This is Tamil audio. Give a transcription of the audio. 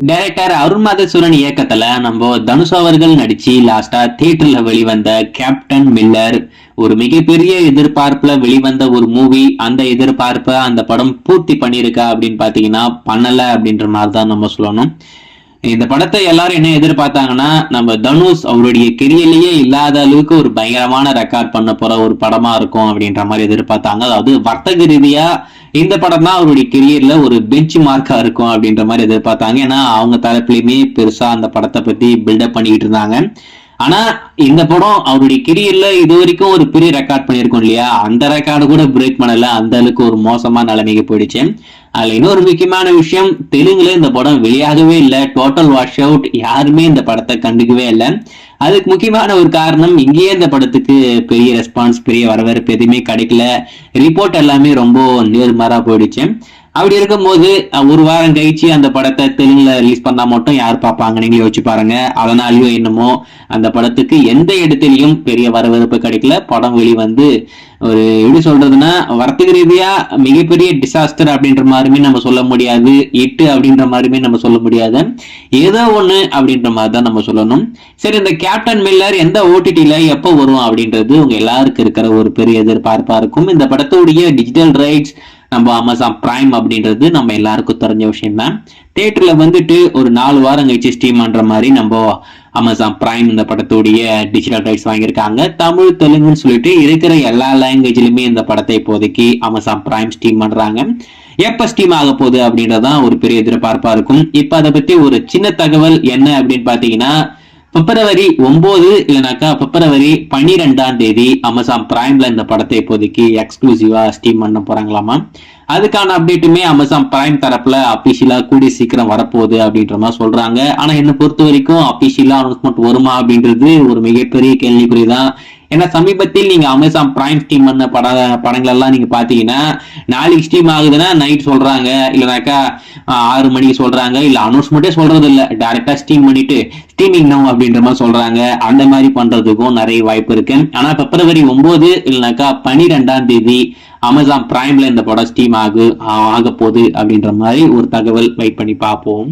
டைரக்டர் அருண் மாதேஸ்வரன் இயக்கத்துல நம்ம தனுஷ் அவர்கள் நடிச்சு லாஸ்டா தியேட்டர்ல வெளிவந்த கேப்டன் மில்லர் ஒரு மிகப்பெரிய எதிர்பார்ப்புல வெளிவந்த ஒரு மூவி. அந்த எதிர்பார்ப்பை அந்த படம் பூர்த்தி பண்ணிருக்கா அப்படின்னு பாத்தீங்கன்னா பண்ணல அப்படின்ற மாதிரிதான் நம்ம சொல்லணும். இந்த படத்தை எல்லாரும் என்ன எதிர்பார்த்தாங்கன்னா, நம்ம தனுஷ் அவருடைய கெரியர்லயே இல்லாத அளவுக்கு ஒரு பயங்கரமான ரெக்கார்ட் பண்ண போற ஒரு படமா இருக்கும் அப்படின்ற மாதிரி எதிர்பார்த்தாங்க. அதாவது வர்த்தக ரீதியா இந்த படம் தான் அவருடைய கெரியர்ல ஒரு பெஞ்ச் மார்க்கா இருக்கும் அப்படின்ற மாதிரி எதிர்பார்த்தாங்க. ஏன்னா அவங்க தரப்புலயுமே பெருசா அந்த படத்தை பத்தி பில்டப் பண்ணிக்கிட்டு இருந்தாங்க. ஆனா இந்த படம் அவருடைய கெரியர்ல இது வரைக்கும் ஒரு பெரிய ரெக்கார்ட் பண்ணிருக்கோம் இல்லையா, அந்த ரெக்கார்டு கூட பிரேக் பண்ணல. அந்த அளவுக்கு ஒரு மோசமான நிலைமைக்கு போயிடுச்சு. அதுல இன்னொரு முக்கியமான விஷயம், தெலுங்குல இந்த படம் வெளியாகவே இல்லை. Total wash out. யாருமே இந்த படத்தை கண்டுக்கவே இல்லை. அதுக்கு முக்கியமான ஒரு காரணம், இங்கேயே இந்த படத்துக்கு பெரிய ரெஸ்பான்ஸ், பெரிய வரவேற்பு எதுவுமே கிடைக்கல. ரிப்போர்ட் எல்லாமே ரொம்ப நேர்மாறா போயிடுச்சு. அப்படி இருக்கும்போது ஒரு வாரம் கழிச்சு அந்த படத்தை தெலுங்குல ரிலீஸ் பண்ணா மட்டும் யார் பார்ப்பாங்க, நீங்க யோசிச்சு பாருங்க. அதனாலயோ என்னமோ அந்த படத்துக்கு எந்த இடத்துலயும் பெரிய வரவேற்பு கிடைக்கல. படம் வெளிவந்து ஒரு எப்படி சொல்றதுன்னா, வர்த்தக ரீதியா மிகப்பெரிய டிசாஸ்டர் அப்படின்ற மாதிரியுமே நம்ம சொல்ல முடியாது, இட்டு அப்படின்ற மாதிரியுமே நம்ம சொல்ல முடியாது. ஏதோ ஒண்ணு அப்படின்ற மாதிரி தான் நம்ம சொல்லணும். சரி, இந்த கேப்டன் மில்லர் எந்த ஓடிடில எப்போ வரும் அப்படின்றது உங்க எல்லாருக்கும் இருக்கிற ஒரு பெரிய எதிர்பார்ப்பா இருக்கும். இந்த படத்துடைய டிஜிட்டல் ரைட்ஸ் நம்ம அமேசான் பிரைம் அப்படின்றது நம்ம எல்லாருக்கும் தெரிஞ்ச விஷயம் தான். தியேட்டர்ல வந்துட்டு ஒரு 4 வாரம் கழிச்சு ஸ்ட்ரீம் பண்ற மாதிரி நம்ம அமேசான் பிரைம் இந்த படத்துடைய டிஜிட்டல் ரைட்ஸ் வாங்கியிருக்காங்க. தமிழ், தெலுங்குன்னு சொல்லிட்டு இருக்கிற எல்லா லாங்குவேஜ்லயுமே இந்த படத்தை இப்போதைக்கு அமேசான் பிரைம் ஸ்ட்ரீம் பண்றாங்க. எப்ப ஸ்ட்ரீம் ஆக போகுது அப்படின்றதான் ஒரு பெரிய எதிர்பார்ப்பா இருக்கும். இப்ப அதை பத்தி ஒரு சின்ன தகவல் என்ன அப்படின்னு பாத்தீங்கன்னா, பிப்ரவரி 9 இல்லைனாக்கா பிப்ரவரி 12 அமேசான் பிரைம்ல இந்த படத்தை இப்போதைக்கு எக்ஸ்க்ளூசிவா ஸ்ட்ரீம் பண்ண போறாங்களாமா. அதுக்கான அப்டேட்டுமே அமேசான் பிரைம் தரப்புல அபிஷியலா கூடிய சீக்கிரம் வரப்போகுது அப்படின்ற மாதிரி சொல்றாங்க. ஆனா என்ன பொறுத்த வரைக்கும் அபிஷியலா அனௌன்ஸ்மெண்ட் வருமா அப்படின்றது ஒரு மிகப்பெரிய கேள்விக்குறிதான். ஏன்னா சமீபத்தில் நீங்க அமேசான் பிரைம் ஸ்ட்ரீம் பண்ண படங்கள் எல்லாம் நீங்க பாத்தீங்கன்னா, நாளைக்கு ஸ்ட்ரீம் ஆகுதுன்னா நைட் சொல்றாங்க, இல்லைனாக்கா 6 மணிக்கு சொல்றாங்க, இல்ல அனௌன்ஸ்மெண்டே சொல்றது இல்ல, டைரக்டா ஸ்ட்ரீம் பண்ணிட்டு ஸ்ட்ரீமிங் நோ அப்படின்ற மாதிரி சொல்றாங்க. அந்த மாதிரி பண்றதுக்கும் நிறைய வாய்ப்பு இருக்கு. ஆனா பிப்ரவரி 9 இல்லைனாக்கா 12 அமேசான் பிரைம்ல இந்த படம் ஸ்ட்ரீம் ஆக போகுது அப்படின்ற மாதிரி ஒரு தகவல் வெயிட் பண்ணி பார்ப்போம்.